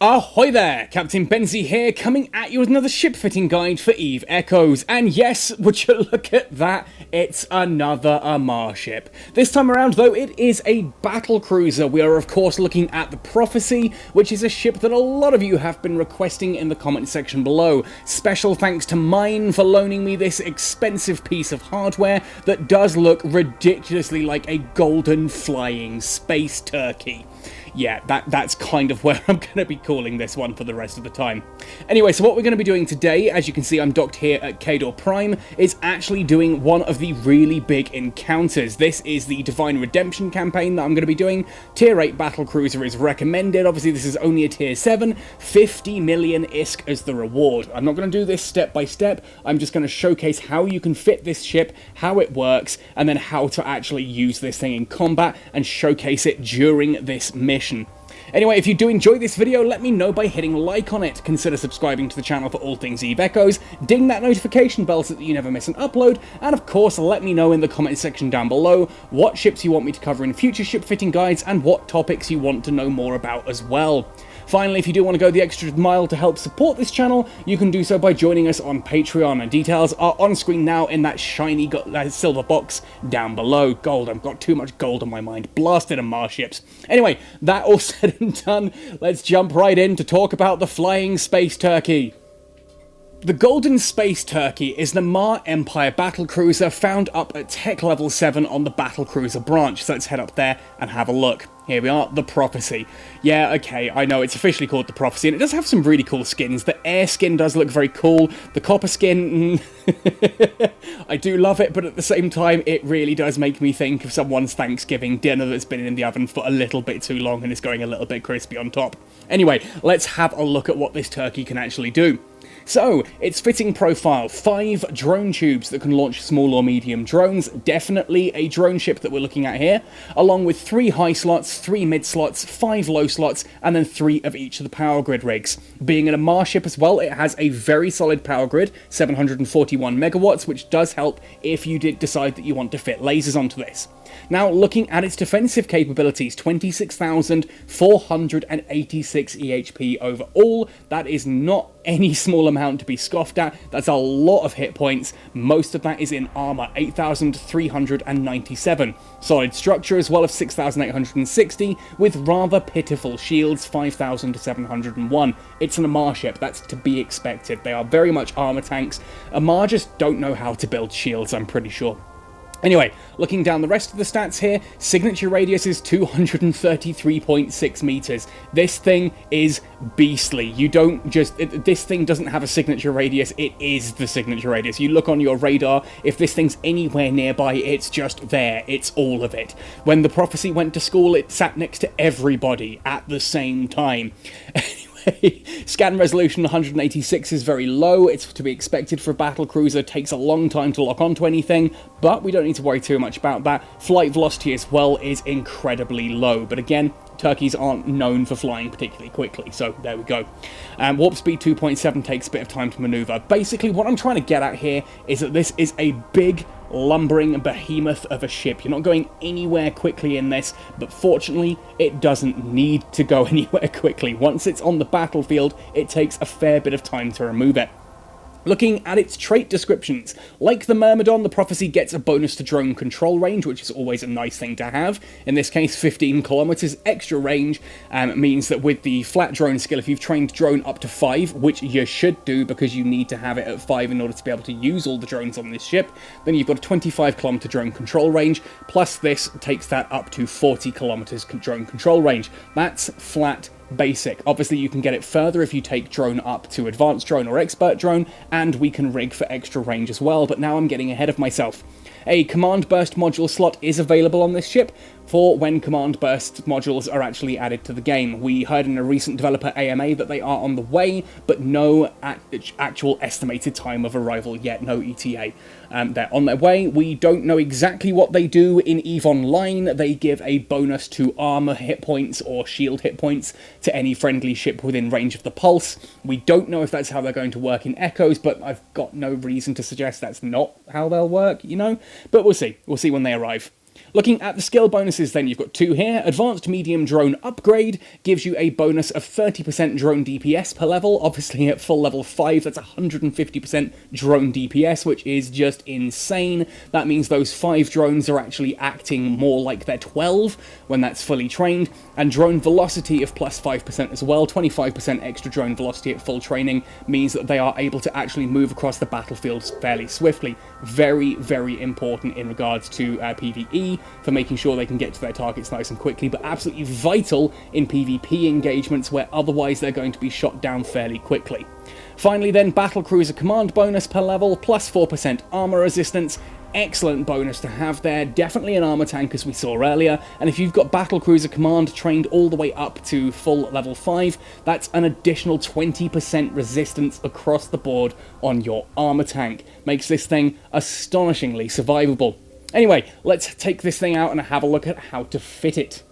Ahoy there, Captain Benzie here, coming at you with another ship fitting guide for Eve Echoes. And yes, would you look at that, it's another Amar ship. This time around though, it is a Battlecruiser. We are of course looking at the Prophecy, which is a ship that a lot of you have been requesting in the comment section below. Special thanks to Mine for loaning me this expensive piece of hardware that does look ridiculously like a golden flying space turkey. Yeah, that's kind of where I'm going to be calling this one for the rest of the time. Anyway, so what we're going to be doing today, as you can see I'm docked here at Cador Prime, is actually doing one of the really big encounters. This is the Divine Redemption campaign that I'm going to be doing. Tier 8 Battlecruiser is recommended. Obviously this is only a Tier 7. 50 million ISK as the reward. I'm not going to do this step by step. I'm just going to showcase how you can fit this ship, how it works, and then how to actually use this thing in combat and showcase it during this mission. Anyway, if you do enjoy this video, let me know by hitting like on it. Consider subscribing to the channel for all things Eve Echoes, ding that notification bell so that you never miss an upload, and of course let me know in the comment section down below what ships you want me to cover in future ship fitting guides and what topics you want to know more about as well. Finally, if you do want to go the extra mile to help support this channel, you can do so by joining us on Patreon, and details are on screen now in that shiny silver box down below. Gold, I've got too much gold on my mind. Blasted Amar ships. Anyway, that all said and done, let's jump right in to talk about the Flying Space Turkey. The Golden Space Turkey is an Amar Empire battlecruiser found up at Tech Level 7 on the Battlecruiser branch, so let's head up there and have a look. Here we are, the Prophecy. Yeah, okay, I know, it's officially called the Prophecy, and it does have some really cool skins. The air skin does look very cool. The copper skin, I do love it, but at the same time, it really does make me think of someone's Thanksgiving dinner that's been in the oven for a little bit too long and is going a little bit crispy on top. Anyway, let's have a look at what this turkey can actually do. So, its fitting profile, 5 drone tubes that can launch small or medium drones, definitely a drone ship that we're looking at here, along with 3 high slots, 3 mid slots, 5 low slots, and then 3 of each of the power grid rigs. Being an Amar ship as well, it has a very solid power grid, 741 megawatts, which does help if you did decide that you want to fit lasers onto this. Now, looking at its defensive capabilities, 26,486 EHP overall. That is not any small amount to be scoffed at. That's a lot of hit points. Most of that is in armor, 8,397. Solid structure as well of 6,860, with rather pitiful shields, 5,701. It's an Amar ship, that's to be expected. They are very much armor tanks. Amar just don't know how to build shields, I'm pretty sure. Anyway, looking down the rest of the stats here, signature radius is 233.6 meters. This thing is beastly. You don't just... this thing doesn't have a signature radius, it is the signature radius. You look on your radar, if this thing's anywhere nearby, it's just there. It's all of it. When the Prophecy went to school, it sat next to everybody at the same time. Scan resolution 186 is very low. It's to be expected for a battlecruiser. It takes a long time to lock onto anything, but we don't need to worry too much about that. Flight velocity as well is incredibly low, but again, turkeys aren't known for flying particularly quickly, so there we go. Warp speed 2.7 takes a bit of time to maneuver. Basically, what I'm trying to get at here is that this is a big, lumbering behemoth of a ship. You're not going anywhere quickly in this, but fortunately, it doesn't need to go anywhere quickly. Once it's on the battlefield, it takes a fair bit of time to remove it. Looking at its trait descriptions, like the Myrmidon, the Prophecy gets a bonus to drone control range, which is always a nice thing to have. In this case, 15 kilometers extra range means that with the flat drone skill, if you've trained drone up to 5, which you should do because you need to have it at 5 in order to be able to use all the drones on this ship, then you've got a 25 kilometer drone control range, plus this takes that up to 40 kilometers drone control range. That's flat basic. Obviously you can get it further if you take drone up to advanced drone or expert drone, and we can rig for extra range as well, but now I'm getting ahead of myself. A command burst module slot is available on this ship for when command burst modules are actually added to the game. We heard in a recent developer AMA that they are on the way, but no actual estimated time of arrival yet, no ETA. They're on their way. We don't know exactly what they do in EVE Online. They give a bonus to armor hit points or shield hit points to any friendly ship within range of the pulse. We don't know if that's how they're going to work in Echoes, but I've got no reason to suggest that's not how they'll work, you know? But we'll see. We'll see when they arrive. Looking at the skill bonuses then, you've got two here. Advanced Medium Drone Upgrade gives you a bonus of 30% drone DPS per level. Obviously at full level 5, that's 150% drone DPS, which is just insane. That means those 5 drones are actually acting more like they're 12 when that's fully trained. And drone velocity of plus 5% as well. 25% extra drone velocity at full training means that they are able to actually move across the battlefield fairly swiftly. Very, very important in regards to PvE, for making sure they can get to their targets nice and quickly, but absolutely vital in PvP engagements where otherwise they're going to be shot down fairly quickly. Finally then, Battlecruiser command bonus per level, plus 4% armor resistance. Excellent bonus to have there, definitely an armor tank as we saw earlier, and if you've got Battlecruiser command trained all the way up to full level 5, that's an additional 20% resistance across the board on your armor tank. Makes this thing astonishingly survivable. Anyway, let's take this thing out and have a look at how to fit it.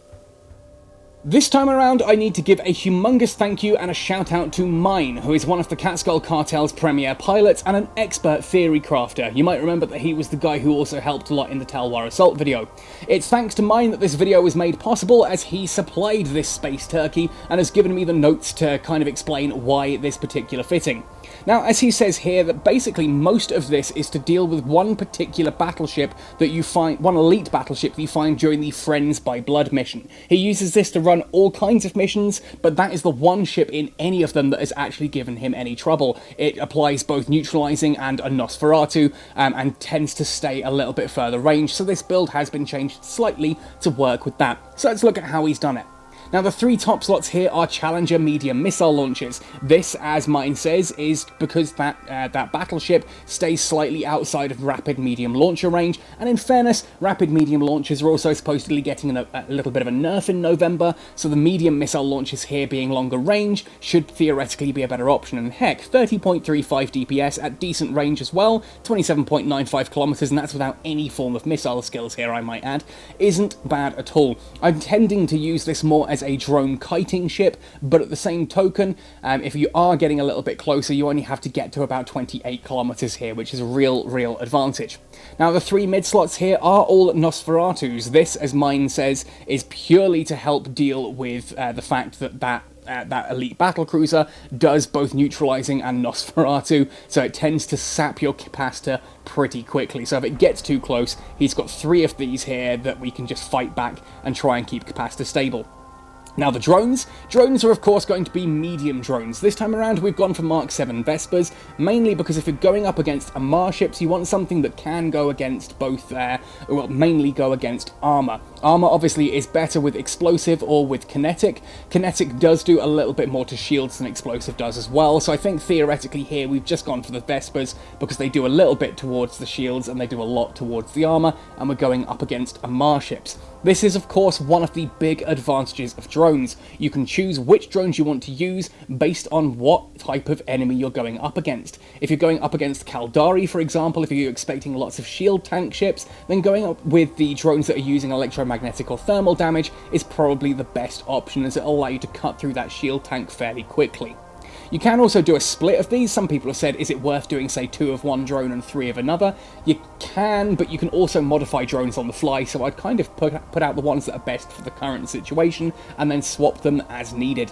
This time around, I need to give a humongous thank you and a shout out to Mine, who is one of the Catskill Cartel's premier pilots and an expert theory crafter. You might remember that he was the guy who also helped a lot in the Talwar Assault video. It's thanks to Mine that this video was made possible, as he supplied this space turkey and has given me the notes to kind of explain why this particular fitting. Now, as he says here, that basically most of this is to deal with one particular battleship that you find, one elite battleship that you find during the Friends by Blood mission. He uses this to run all kinds of missions, but that is the one ship in any of them that has actually given him any trouble. It applies both neutralizing and a Nosferatu, and tends to stay a little bit further range, so this build has been changed slightly to work with that. So let's look at how he's done it. Now, the 3 top slots here are Challenger medium missile launchers. This, as Mine says, is because that battleship stays slightly outside of rapid medium launcher range, and in fairness, rapid medium launchers are also supposedly getting a little bit of a nerf in November, so the medium missile launchers here being longer range should theoretically be a better option. And heck, 30.35 DPS at decent range as well, 27.95 kilometers, and that's without any form of missile skills here, I might add, isn't bad at all. I'm tending to use this more as a drone kiting ship, but at the same token, if you are getting a little bit closer, you only have to get to about 28 kilometers here, which is a real advantage. Now, the 3 mid slots here are all Nosferatus. This, as Mine says, is purely to help deal with the fact that that elite battlecruiser does both neutralizing and Nosferatu, so it tends to sap your capacitor pretty quickly. So if it gets too close, he's got 3 of these here that we can just fight back and try and keep capacitor stable. Now, the drones are of course going to be medium drones. This time around we've gone for Mark 7 Vespers, mainly because if you're going up against Amar ships, you want something that can go against both, well, mainly go against armor. Armor obviously is better with explosive or with kinetic. Kinetic does do a little bit more to shields than explosive does as well, so I think theoretically here we've just gone for the Vespers because they do a little bit towards the shields and they do a lot towards the armor, and we're going up against Amar ships. This is of course one of the big advantages of drones. You can choose which drones you want to use based on what type of enemy you're going up against. If you're going up against Kaldari, for example, if you're expecting lots of shield tank ships, then going up with the drones that are using electromagnetic or thermal damage is probably the best option, as it'll allow you to cut through that shield tank fairly quickly. You can also do a split of these. Some people have said, is it worth doing, say, 2 of one drone and 3 of another? You can, but you can also modify drones on the fly, so I'd kind of put out the ones that are best for the current situation, and then swap them as needed.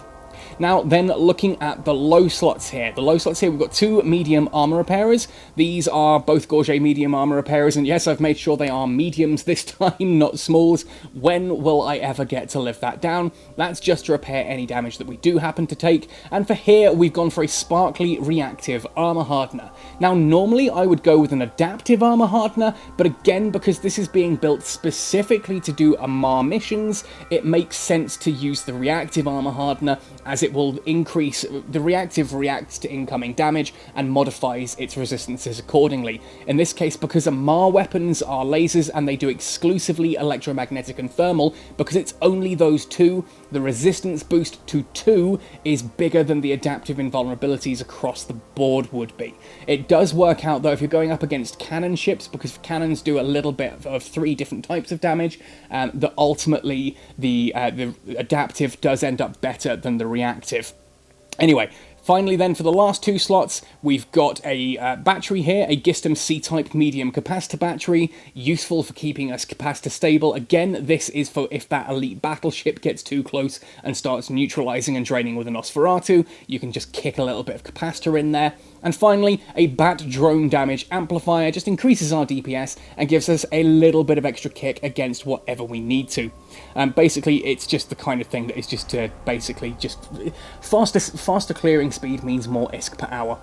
Now then, looking at the low slots here. The low slots here, we've got 2 medium armor repairers. These are both Gorget medium armor repairers, and yes, I've made sure they are mediums this time, not smalls. When will I ever get to live that down? That's just to repair any damage that we do happen to take, and for here, we've gone for a sparkly reactive armor hardener. Now, normally I would go with an adaptive armor hardener, but again, because this is being built specifically to do Amar missions, it makes sense to use the reactive armor hardener, as it will increase, the reactive reacts to incoming damage and modifies its resistances accordingly. In this case, because Amar weapons are lasers and they do exclusively electromagnetic and thermal, because it's only those 2, the resistance boost to 2 is bigger than the adaptive invulnerabilities across the board would be. It does work out though if you're going up against cannon ships, because cannons do a little bit of 3 different types of damage, that ultimately the adaptive does end up better than the reactive. Anyway, Finally then, for the last 2 slots, we've got a battery here, a Gistum C-type medium capacitor battery, useful for keeping us capacitor stable. Again, this is for if that elite battleship gets too close and starts neutralizing and draining with a Nosferatu, you can just kick a little bit of capacitor in there. And finally, a bat drone damage amplifier just increases our DPS and gives us a little bit of extra kick against whatever we need to. Basically, it's just the kind of thing that is just basically just faster clearing speed means more ISK per hour.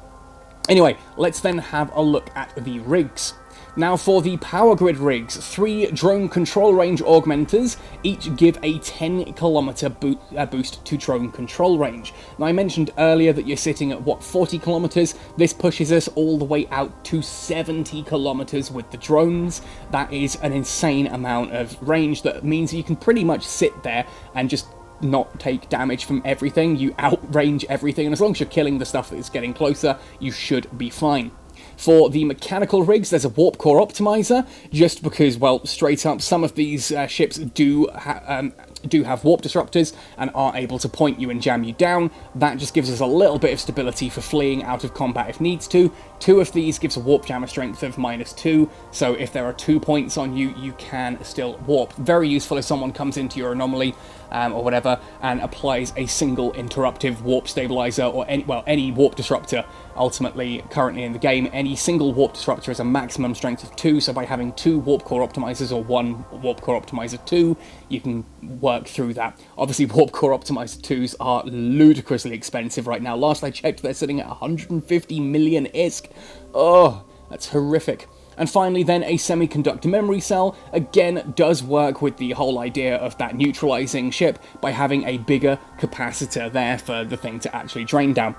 Anyway, let's then have a look at the rigs. Now for the power grid rigs, 3 drone control range augmenters, each give a 10 kilometer boost to drone control range. Now I mentioned earlier that you're sitting at, what, 40 kilometers? This pushes us all the way out to 70 kilometers with the drones. That is an insane amount of range that means you can pretty much sit there and just not take damage from everything. You outrange everything, and as long as you're killing the stuff that is getting closer, you should be fine. For the mechanical rigs, there's a warp core optimizer, just because, well, straight up, some of these ships do have warp disruptors and are able to point you and jam you down. That just gives us a little bit of stability for fleeing out of combat if needs to. 2 of these gives a warp jammer strength of -2, so if there are 2 points on you, you can still warp. Very useful if someone comes into your anomaly or whatever and applies a single interruptive warp stabilizer or any warp disruptor. Ultimately, currently in the game, any single warp disruptor has a maximum strength of 2, so by having 2 warp core optimizers or 1 warp core optimizer 2, you can work through that. Obviously, warp core optimizer 2s are ludicrously expensive right now. Last I checked, they're sitting at 150 million ISK. Oh, that's horrific. And finally then, a semiconductor memory cell, again, does work with the whole idea of that neutralizing ship by having a bigger capacitor there for the thing to actually drain down.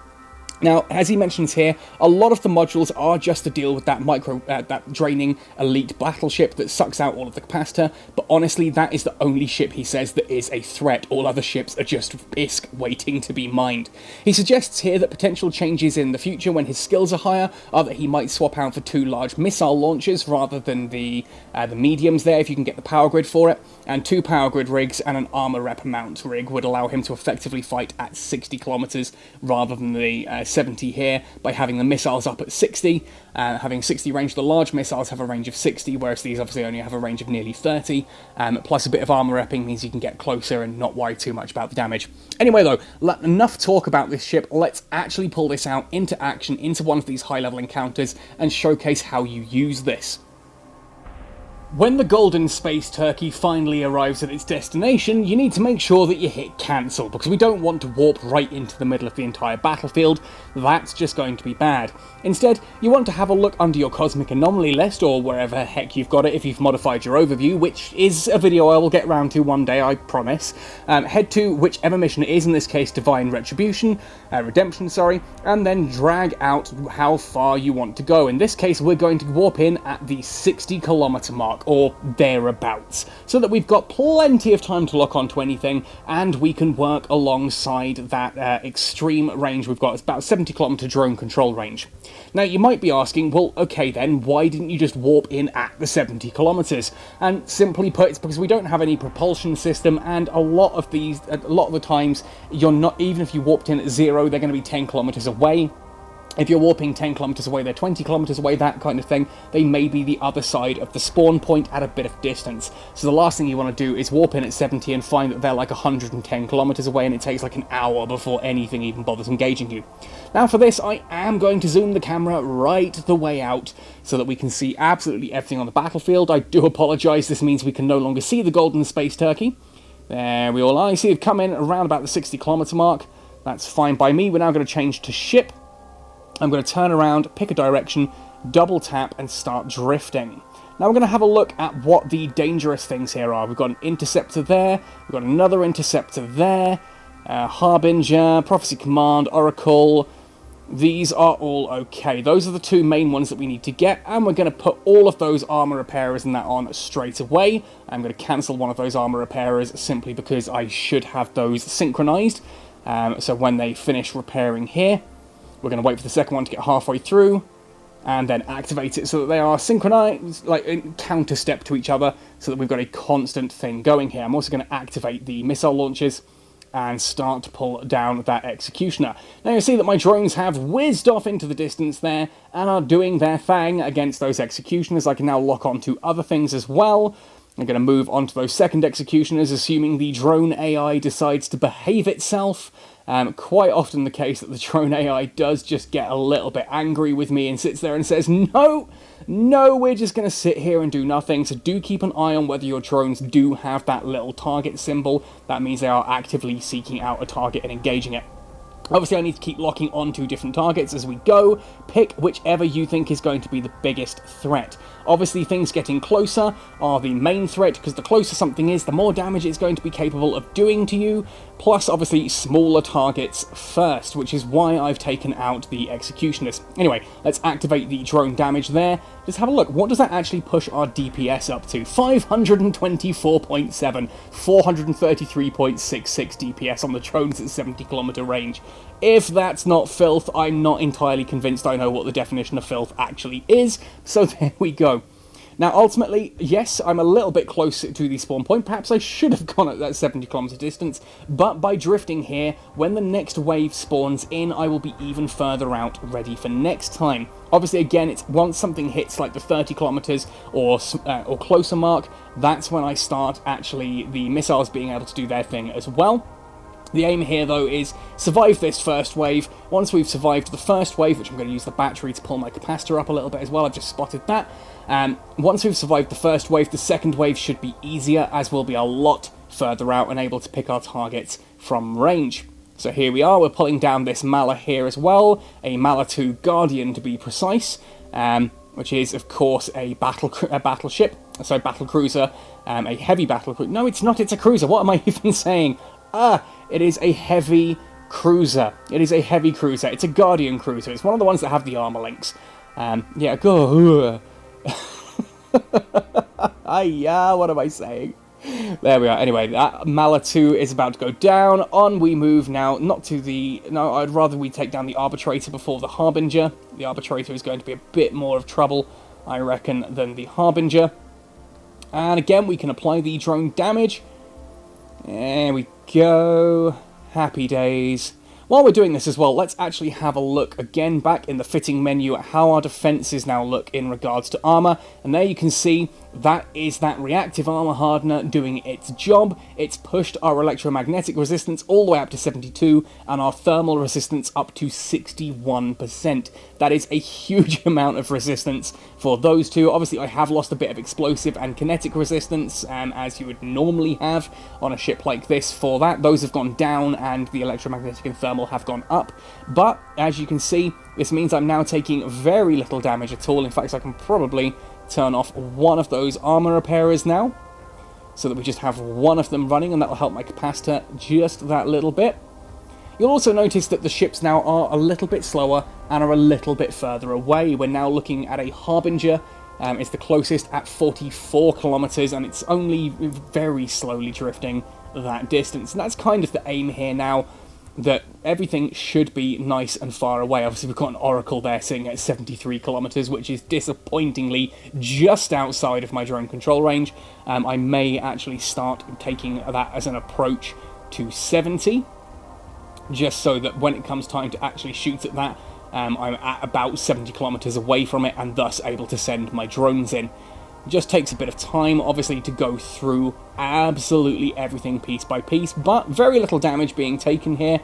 Now, as he mentions here, a lot of the modules are just to deal with that that draining elite battleship that sucks out all of the capacitor, but honestly, that is the only ship, he says, that is a threat. All other ships are just ISK waiting to be mined. He suggests here that potential changes in the future when his skills are higher are that he might swap out for 2 large missile launchers rather than the mediums there, if you can get the power grid for it, and 2 power grid rigs and an armor rep mount rig would allow him to effectively fight at 60 kilometers rather than the 70 here, by having the missiles up at 60, having 60 range. The large missiles have a range of 60, whereas these obviously only have a range of nearly 30, plus a bit of armor repping means you can get closer and not worry too much about the damage. Anyway though, enough talk about this ship, let's actually pull this out into action, into one of these high-level encounters, and showcase how you use this. When the Golden Space Turkey finally arrives at its destination, you need to make sure that you hit cancel, because we don't want to warp right into the middle of the entire battlefield. That's just going to be bad. Instead, you want to have a look under your Cosmic Anomaly list, or wherever heck you've got it if you've modified your overview, which is a video I will get round to one day, I promise. Head to whichever mission it is, in this case Divine Redemption, and then drag out how far you want to go. In this case, we're going to warp in at the 60-kilometer mark, or thereabouts, so that we've got plenty of time to lock onto anything, and we can work alongside that extreme range we've got. It's about 70-kilometer drone control range. Now, you might be asking, well, okay then, why didn't you just warp in at the 70 kilometers? And simply put, it's because we don't have any propulsion system, and a lot of the times, you're not, even if you warped in at 0, they're going to be 10 kilometers away. If you're warping 10 kilometers away, they're 20 kilometers away, that kind of thing. They may be the other side of the spawn point at a bit of distance. So the last thing you want to do is warp in at 70 and find that they're like 110 kilometers away, and it takes like an hour before anything even bothers engaging you. Now for this, I am going to zoom the camera right the way out so that we can see absolutely everything on the battlefield. I do apologise, this means we can no longer see the Golden Space Turkey. There we all are. You see it come in around about the 60 kilometer mark. That's fine by me. We're now going to change to ship. I'm going to turn around, pick a direction, double tap, and start drifting. Now we're going to have a look at what the dangerous things here are. We've got an interceptor there, we've got another interceptor there, Harbinger, Prophecy Command, Oracle. These are all okay. Those are the 2 main ones that we need to get, and we're going to put all of those armor repairers and that on straight away. I'm going to cancel one of those armor repairers simply because I should have those synchronized. So when they finish repairing here, we're going to wait for the second one to get halfway through, and then activate it so that they are synchronized, like in counter step to each other, so that we've got a constant thing going here. I'm also going to activate the missile launches, and start to pull down that executioner. Now you see that my drones have whizzed off into the distance there and are doing their thing against those executioners. I can now lock onto other things as well. I'm going to move on to those second executioners, assuming the drone AI decides to behave itself. Quite often the case that the drone AI does just get a little bit angry with me and sits there and says, no, we're just going to sit here and do nothing. So do keep an eye on whether your drones do have that little target symbol. That means they are actively seeking out a target and engaging it. Obviously, I need to keep locking onto different targets as we go. Pick whichever you think is going to be the biggest threat. Obviously, things getting closer are the main threat, because the closer something is, the more damage it's going to be capable of doing to you. Plus, obviously, smaller targets first, which is why I've taken out the executioners. Anyway, let's activate the drone damage there. Just have a look. What does that actually push our DPS up to? 524.7, 433.66 DPS on the drones at 70 kilometer range. If that's not filth, I'm not entirely convinced I know what the definition of filth actually is, so there we go. Now, ultimately, yes, I'm a little bit close to the spawn point. Perhaps I should have gone at that 70 kilometer distance, but by drifting here, when the next wave spawns in, I will be even further out, ready for next time. Obviously, again, it's once something hits like the 30 kilometers or closer mark, that's when I start actually the missiles being able to do their thing as well. The aim here, though, is survive this first wave. Once we've survived the first wave, which I'm going to use the battery to pull my capacitor up a little bit as well, I've just spotted that. Once we've survived the first wave, the second wave should be easier, as we'll be a lot further out and able to pick our targets from range. So here we are, we're pulling down this Mala here as well, a Mala 2 Guardian to be precise, which is, of course, a battlecruiser, a heavy battlecruiser. No, it's not, it's a cruiser, what am I even saying? It is a heavy cruiser. It is a heavy cruiser. It's a Guardian cruiser. It's one of the ones that have the armor links. Yeah, go. What am I saying? There we are. Anyway, that Mala 2 is about to go down. On we move now, not to the... No, I'd rather we take down the Arbitrator before the Harbinger. The Arbitrator is going to be a bit more of trouble, I reckon, than the Harbinger. And again, we can apply the drone damage. There we go. Happy days. While we're doing this as well, let's actually have a look again back in the fitting menu at how our defences now look in regards to armour. And there you can see that is that reactive armour hardener doing its job. It's pushed our electromagnetic resistance all the way up to 72 and our thermal resistance up to 61%. That is a huge amount of resistance for those two. Obviously, I have lost a bit of explosive and kinetic resistance, as you would normally have on a ship like this for that. Those have gone down and the electromagnetic and thermal have gone up. But, as you can see, this means I'm now taking very little damage at all. In fact, I can probably turn off one of those armor repairers now, so that we just have one of them running, and that will help my capacitor just that little bit. You'll also notice that the ships now are a little bit slower and are a little bit further away. We're now looking at a Harbinger. It's the closest at 44 kilometers, and it's only very slowly drifting that distance. And that's kind of the aim here now, that everything should be nice and far away. Obviously, we've got an Oracle there sitting at 73 kilometers, which is disappointingly just outside of my drone control range. I may actually start taking that as an approach to 70, just so that when it comes time to actually shoot at that, I'm at about 70 kilometers away from it, and thus able to send my drones in. It just takes a bit of time, obviously, to go through absolutely everything piece by piece, but very little damage being taken here,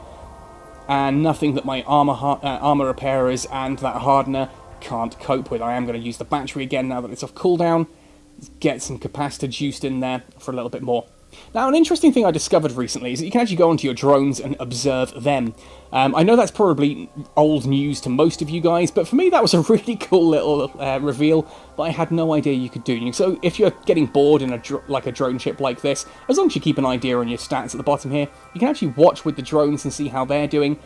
and nothing that my armor repairers and that hardener can't cope with. I am going to use the battery again now that it's off cooldown. Let's get some capacitor juiced in there for a little bit more. Now, an interesting thing I discovered recently is that you can actually go onto your drones and observe them. I know that's probably old news to most of you guys, but for me that was a really cool little reveal that I had no idea you could do. So if you're getting bored in a drone ship like this, as long as you keep an idea on your stats at the bottom here, you can actually watch with the drones and see how they're doing.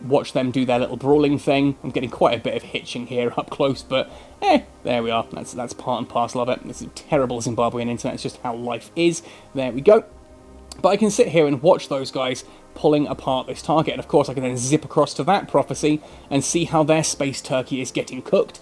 Watch them do their little brawling thing. I'm getting quite a bit of hitching here up close, but there we are. That's part and parcel of it. It's a terrible Zimbabwean internet. It's just how life is. There we go. But I can sit here and watch those guys pulling apart this target. And of course I can then zip across to that prophecy and see how their space turkey is getting cooked.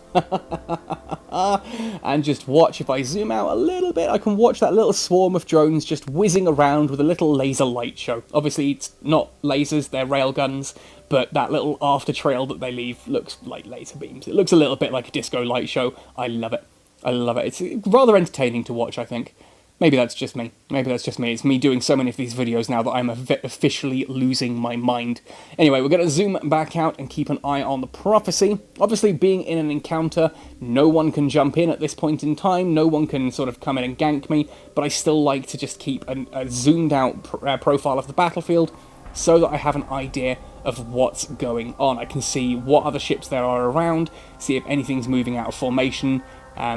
And just watch, if I zoom out a little bit, I can watch that little swarm of drones just whizzing around with a little laser light show. Obviously it's not lasers, they're railguns, but that little after trail that they leave looks like laser beams. It looks a little bit like a disco light show. I love it. I love it. It's rather entertaining to watch, I think. Maybe that's just me. Maybe that's just me. It's me doing so many of these videos now that I'm officially losing my mind. Anyway, we're going to zoom back out and keep an eye on the prophecy. Obviously, being in an encounter, no one can jump in at this point in time. No one can sort of come in and gank me. But I still like to just keep a zoomed out profile of the battlefield so that I have an idea of what's going on. I can see what other ships there are around, see if anything's moving out of formation,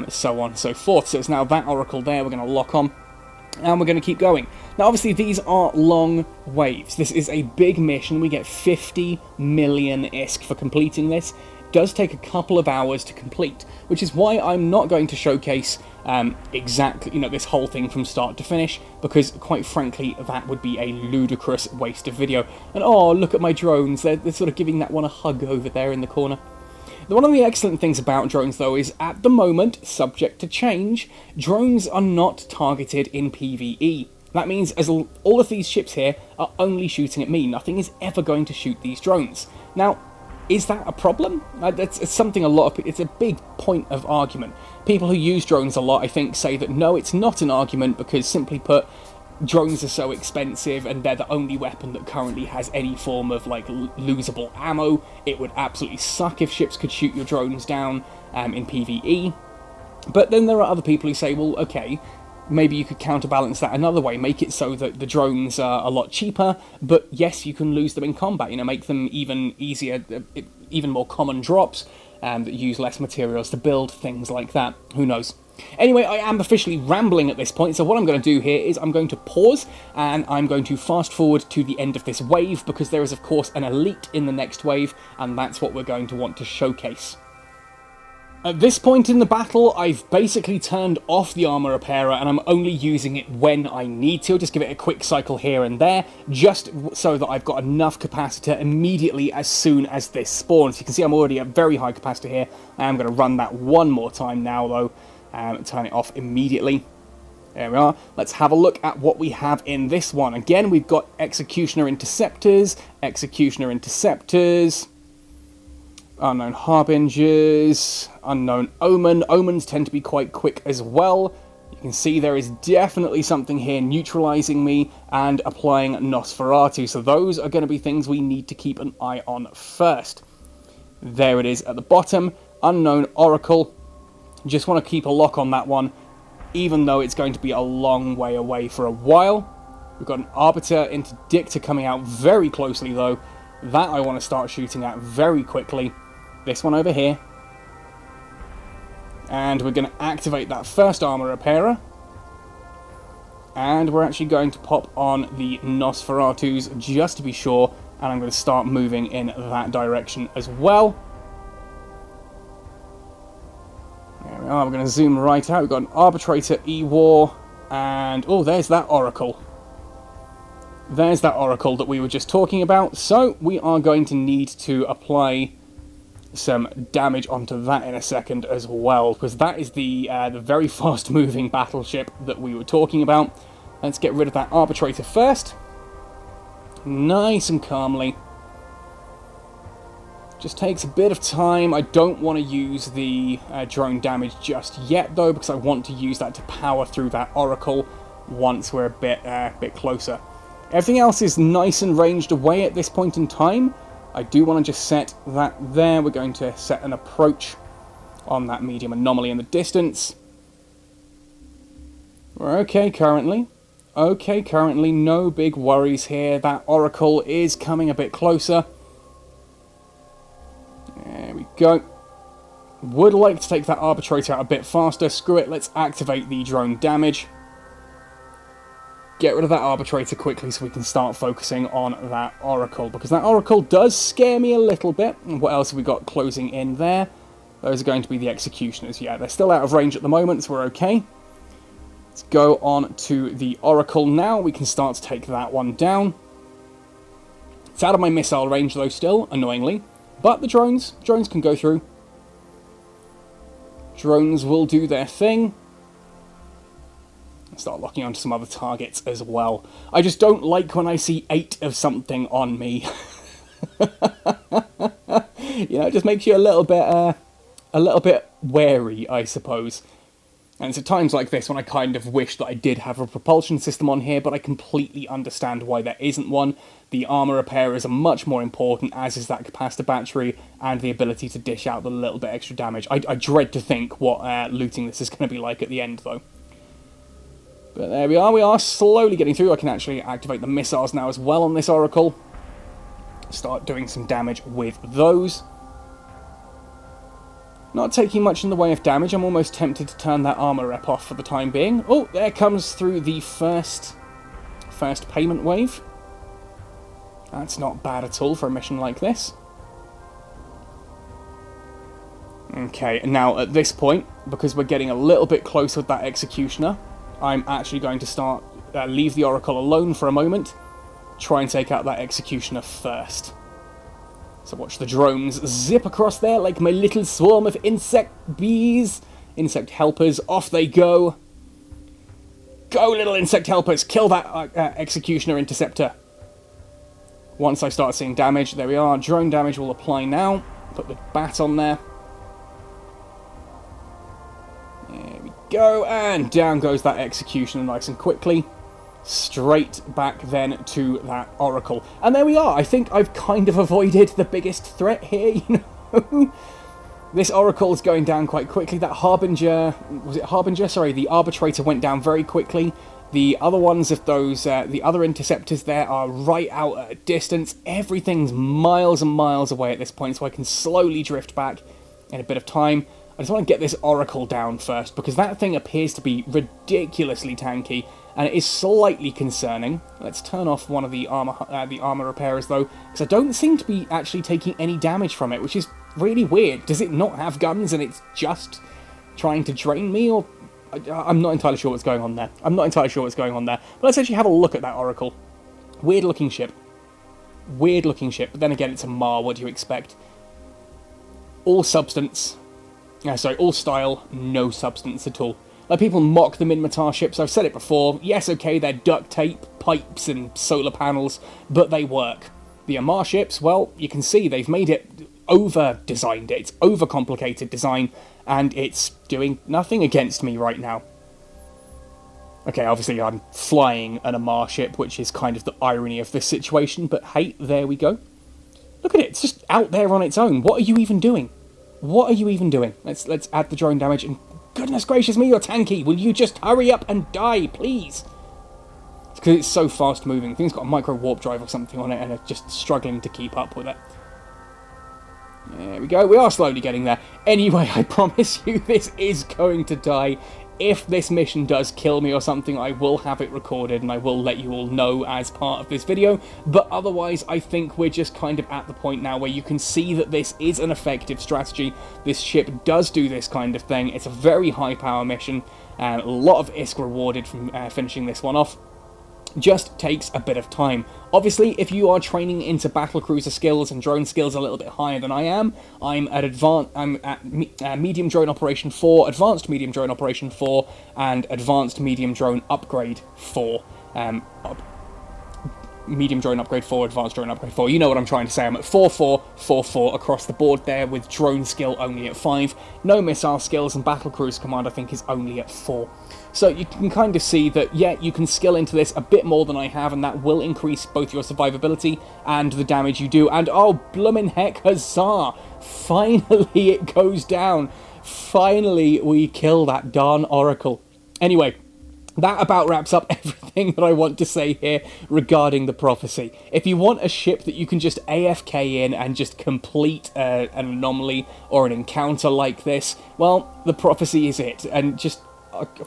so on and so forth. So it's now that oracle there we're going to lock on, and we're going to keep going. Now obviously these are long waves. This is a big mission. We get 50 million ISK for completing this. It does take a couple of hours to complete, which is why I'm not going to showcase exactly, you know, this whole thing from start to finish, because quite frankly that would be a ludicrous waste of video. And oh, look at my drones, they're sort of giving that one a hug over there in the corner. One of the excellent things about drones, though, is at the moment, subject to change, drones are not targeted in PvE. That means as all of these ships here are only shooting at me. Nothing is ever going to shoot these drones. Now, is that a problem? It's something it's a big point of argument. People who use drones a lot, I think, say that no, it's not an argument because, simply put, drones are so expensive and they're the only weapon that currently has any form of like losable ammo. It would absolutely suck if ships could shoot your drones down in PvE. But then there are other people who say, well, okay, maybe you could counterbalance that another way, make it so that the drones are a lot cheaper, but yes, you can lose them in combat, you know, make them even easier, even more common drops that use less materials to build, things like that. Who knows? Anyway, I am officially rambling at this point, so what I'm going to do here is I'm going to pause, and I'm going to fast forward to the end of this wave, because there is of course an elite in the next wave, and that's what we're going to want to showcase. At this point in the battle, I've basically turned off the armor repairer, and I'm only using it when I need to. Just give it a quick cycle here and there, just so that I've got enough capacitor immediately as soon as this spawns. You can see I'm already at very high capacitor here. I am going to run that one more time now, though. Turn it off immediately. There we are. Let's have a look at what we have in this one. Again, we've got Executioner Interceptors, Unknown Harbingers, Unknown Omen. Omens tend to be quite quick as well. You can see there is definitely something here neutralizing me and applying Nosferatu. So those are going to be things we need to keep an eye on first. There it is at the bottom. Unknown Oracle. Just want to keep a lock on that one, even though it's going to be a long way away for a while. We've got an Arbiter Interdictor coming out very closely, though. That I want to start shooting at very quickly. This one over here. And we're going to activate that first armor repairer. And we're actually going to pop on the Nosferatus just to be sure. And I'm going to start moving in that direction as well. There we are, we're going to zoom right out. We've got an Arbitrator E-War, and oh, there's that Oracle. There's that Oracle that we were just talking about. So we are going to need to apply some damage onto that in a second as well, because that is the very fast-moving battleship that we were talking about. Let's get rid of that Arbitrator first. Nice and calmly. Just takes a bit of time. I don't want to use the drone damage just yet, though, because I want to use that to power through that Oracle once we're a bit closer. Everything else is nice and ranged away at this point in time. I do want to just set that there. We're going to set an approach on that medium anomaly in the distance. We're okay currently. Okay, currently, no big worries here. That Oracle is coming a bit closer. There we go. Would like to take that Arbitrator out a bit faster. Screw it, let's activate the drone damage. Get rid of that Arbitrator quickly so we can start focusing on that Oracle, because that Oracle does scare me a little bit. And what else have we got closing in there? Those are going to be the Executioners. Yeah, they're still out of range at the moment, so we're okay. Let's go on to the Oracle now. We can start to take that one down. It's out of my missile range, though, still, annoyingly. But the drones can go through. Drones will do their thing. Start locking onto some other targets as well. I just don't like when I see 8 of something on me. You know, it just makes you a little bit wary, I suppose. And it's at times like this when I kind of wish that I did have a propulsion system on here, but I completely understand why there isn't one. The armor repairers are much more important, as is that capacitor battery and the ability to dish out the little bit extra damage. I dread to think what looting this is going to be like at the end, though. But there we are slowly getting through. I can actually activate the missiles now as well on this Oracle. Start doing some damage with those. Not taking much in the way of damage. I'm almost tempted to turn that armor rep off for the time being. Oh, there comes through the first payment wave. That's not bad at all for a mission like this. Okay, and now at this point, because we're getting a little bit close with that Executioner, I'm actually going to leave the Oracle alone for a moment, try and take out that Executioner first. So watch the drones zip across there like my little swarm of insect helpers. Off they go. Go, little insect helpers, kill that Executioner Interceptor. Once I start seeing damage, there we are, drone damage will apply now. Put the bat on there. There we go, and down goes that Executioner nice and quickly. Straight back then to that Oracle. And there we are. I think I've kind of avoided the biggest threat here, you know. This Oracle's going down quite quickly. That Harbinger, was it Harbinger? Sorry, the Arbitrator went down very quickly. The other ones of those, the other interceptors there are right out at a distance. Everything's miles and miles away at this point, so I can slowly drift back in a bit of time. I just want to get this Oracle down first, because that thing appears to be ridiculously tanky, and it is slightly concerning. Let's turn off one of the armor repairers, though, because I don't seem to be actually taking any damage from it, which is really weird. Does it not have guns, and it's just trying to drain me, or... I'm not entirely sure what's going on there. But let's actually have a look at that Oracle. Weird-looking ship. But then again, it's a Mar, what do you expect? All substance... all style, no substance at all. Like, people mock the Minmatar ships, I've said it before. Yes, okay, they're duct tape, pipes, and solar panels, but they work. The Amar ships, well, you can see they've made it over-designed it. It's over-complicated design, and it's doing nothing against me right now. Okay, obviously I'm flying an Amar ship, which is kind of the irony of this situation, but hey, there we go. Look at it, it's just out there on its own. What are you even doing? Let's add the drone damage, and goodness gracious me, you're tanky. Will you just hurry up and die, please? It's because it's so fast moving. The thing's got a micro warp drive or something on it, and it's just struggling to keep up with it. There we go, we are slowly getting there. Anyway, I promise you this is going to die. If this mission does kill me or something, I will have it recorded and I will let you all know as part of this video. But otherwise, I think we're just kind of at the point now where you can see that this is an effective strategy. This ship does do this kind of thing. It's a very high power mission. A lot of ISK rewarded from finishing this one off. Just takes a bit of time. Obviously, if you are training into battlecruiser skills and drone skills a little bit higher than I am, I'm at medium drone operation 4, advanced medium drone operation 4, and advanced medium drone upgrade 4. Medium drone upgrade 4, advanced drone upgrade 4. You know what I'm trying to say. I'm at 4-4, 4-4 across the board there, with drone skill only at 5. No missile skills, and battlecruiser command I think is only at 4. So you can kind of see that, yeah, you can skill into this a bit more than I have, and that will increase both your survivability and the damage you do. And oh, bloomin' heck, huzzah! Finally it goes down. Finally we kill that darn Oracle. Anyway, that about wraps up everything that I want to say here regarding the Prophecy. If you want a ship that you can just AFK in and just complete an anomaly or an encounter like this, well, the Prophecy is it. And just,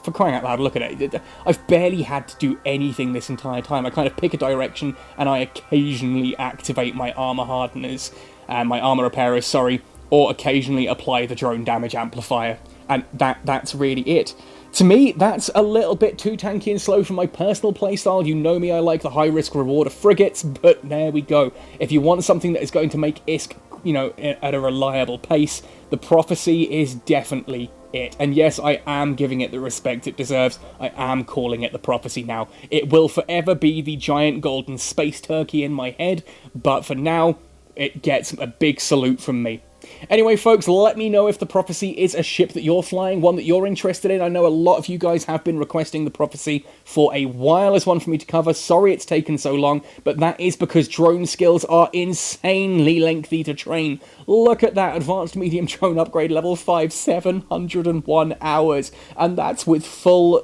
for crying out loud, look at it. I've barely had to do anything this entire time. I kind of pick a direction and I occasionally activate my armor hardeners, my armor repairers, sorry, or occasionally apply the drone damage amplifier. And that's really it. To me, that's a little bit too tanky and slow for my personal playstyle. You know me, I like the high risk reward of frigates, but there we go. If you want something that is going to make ISK, you know, at a reliable pace, the Prophecy is definitely it. And yes, I am giving it the respect it deserves. I am calling it the Prophecy now. It will forever be the giant golden space turkey in my head, but for now, it gets a big salute from me. Anyway, folks, let me know if the Prophecy is a ship that you're flying, one that you're interested in. I know a lot of you guys have been requesting the Prophecy for a while as one for me to cover. Sorry it's taken so long, but that is because drone skills are insanely lengthy to train. Look at that, advanced medium drone upgrade level 5, 701 hours, and that's with full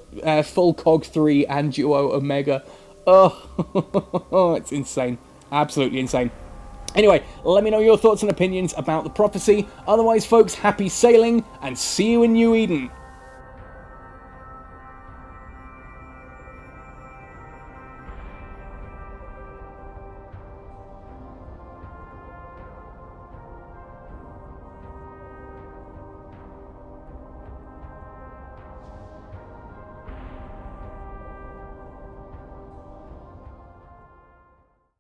Cog 3 and Duo Omega. Oh, it's insane. Absolutely insane. Anyway, let me know your thoughts and opinions about the Prophecy. Otherwise, folks, happy sailing, and see you in New Eden.